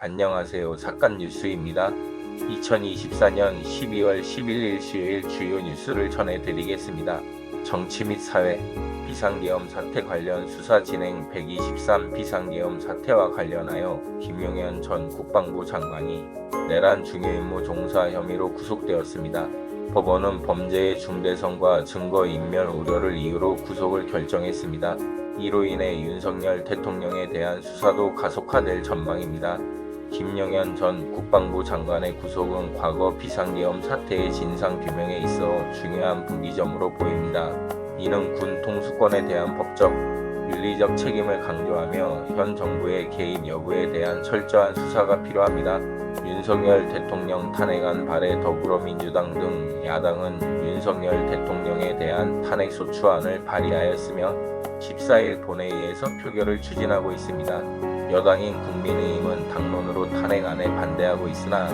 안녕하세요. 삭간 뉴스입니다. 2024년 12월 11일 수요일 주요 뉴스를 전해드리겠습니다. 정치 및 사회, 비상계엄 사태 관련 수사 진행 123 비상계엄 사태와 관련하여 김용현 전 국방부 장관이 내란 중요임무 종사 혐의로 구속되었습니다. 법원은 범죄의 중대성과 증거인멸 우려를 이유로 구속을 결정했습니다. 이로 인해 윤석열 대통령에 대한 수사도 가속화될 전망입니다. 김용현 전 국방부 장관의 구속은 과거 비상계엄 사태의 진상규명에 있어 중요한 분기점으로 보입니다. 이는 군 통수권에 대한 법적, 윤리적 책임을 강조하며 현 정부의 개입 여부에 대한 철저한 수사가 필요합니다. 윤석열 대통령 탄핵안 발의 더불어민주당 등 야당은 윤석열 대통령에 대한 탄핵소추안을 발의하였으며 14일 본회의에서 표결을 추진하고 있습니다. 여당인 국민의힘은 당론으로 탄핵안에 반대하고 있으나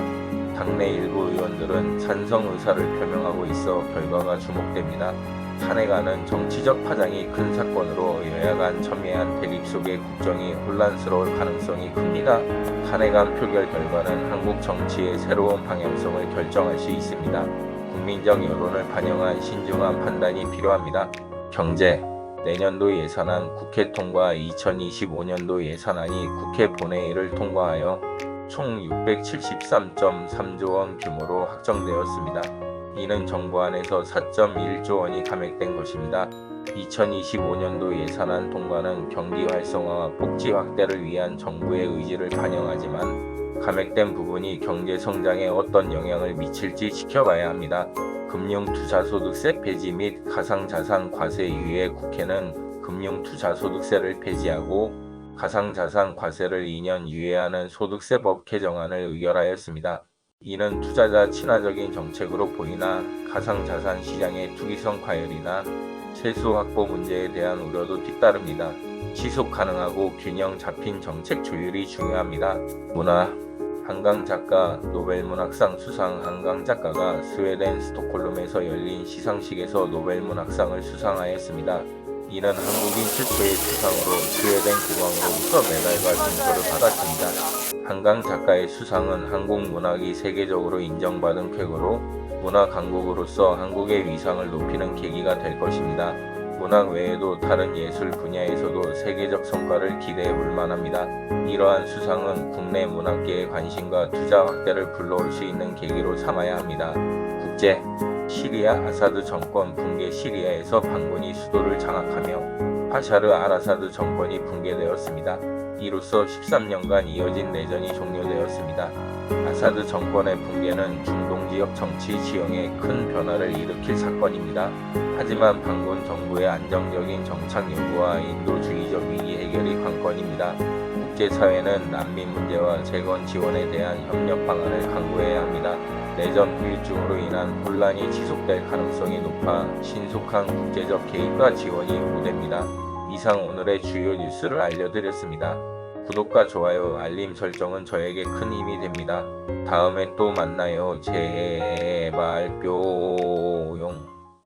당내 일부 의원들은 찬성 의사를 표명하고 있어 결과가 주목됩니다. 탄핵안은 정치적 파장이 큰 사건으로 여야 간 첨예한 대립 속에 국정이 혼란스러울 가능성이 큽니다. 탄핵안 표결 결과는 한국 정치의 새로운 방향성을 결정할 수 있습니다. 국민적 여론을 반영한 신중한 판단이 필요합니다. 경제, 내년도 예산안 국회 통과 2025년도 예산안이 국회 본회의를 통과하여 총 673.3조 원 규모로 확정되었습니다. 이는 정부안에서 4.1조 원이 감액된 것입니다. 2025년도 예산안 통과는 경기 활성화와 복지 확대를 위한 정부의 의지를 반영하지만 감액된 부분이 경제 성장에 어떤 영향을 미칠지 지켜봐야 합니다. 금융투자소득세 폐지 및 가상자산 과세 이후에 국회는 금융투자소득세를 폐지하고 가상자산 과세를 2년 유예하는 소득세법 개정안을 의결하였습니다. 이는 투자자 친화적인 정책으로 보이나 가상자산 시장의 투기성 과열이나 세수 확보 문제에 대한 우려도 뒤따릅니다. 지속 가능하고 균형 잡힌 정책 조율이 중요합니다. 문화, 한강 작가, 노벨문학상 수상 한강 작가가 스웨덴 스톡홀름에서 열린 시상식에서 노벨문학상을 수상하였습니다. 이는 한국인 최초의 수상으로 스웨덴 국왕으로부터 메달과 증서를 받았습니다. 한강 작가의 수상은 한국 문학이 세계적으로 인정받은 쾌거로 문화 강국으로서 한국의 위상을 높이는 계기가 될 것입니다. 문학 외에도 다른 예술 분야에서도 세계적 성과를 기대해 볼 만합니다. 이러한 수상은 국내 문학계의 관심과 투자 확대를 불러올 수 있는 계기로 삼아야 합니다. 국제, 시리아 아사드 정권 붕괴. 시리아에서 반군이 수도를 장악하며 바샤르 알아사드 정권이 붕괴되었습니다. 이로써 13년간 이어진 내전이 종료되었습니다. 아사드 정권의 붕괴는 중동 지역 정치 지형에 큰 변화를 일으킬 사건입니다. 하지만 반군 정부의 안정적인 정착 여부와 인도주의적 위기 해결이 관건입니다. 국제사회는 난민 문제와 재건 지원에 대한 협력 방안을 강구해야 합니다. 내전 후유증으로 인한 혼란이 지속될 가능성이 높아 신속한 국제적 개입과 지원이 요구됩니다. 이상 오늘의 주요 뉴스를 알려드렸습니다. 구독과 좋아요, 알림 설정은 저에게 큰 힘이 됩니다. 다음에 또 만나요. 제발 뿅.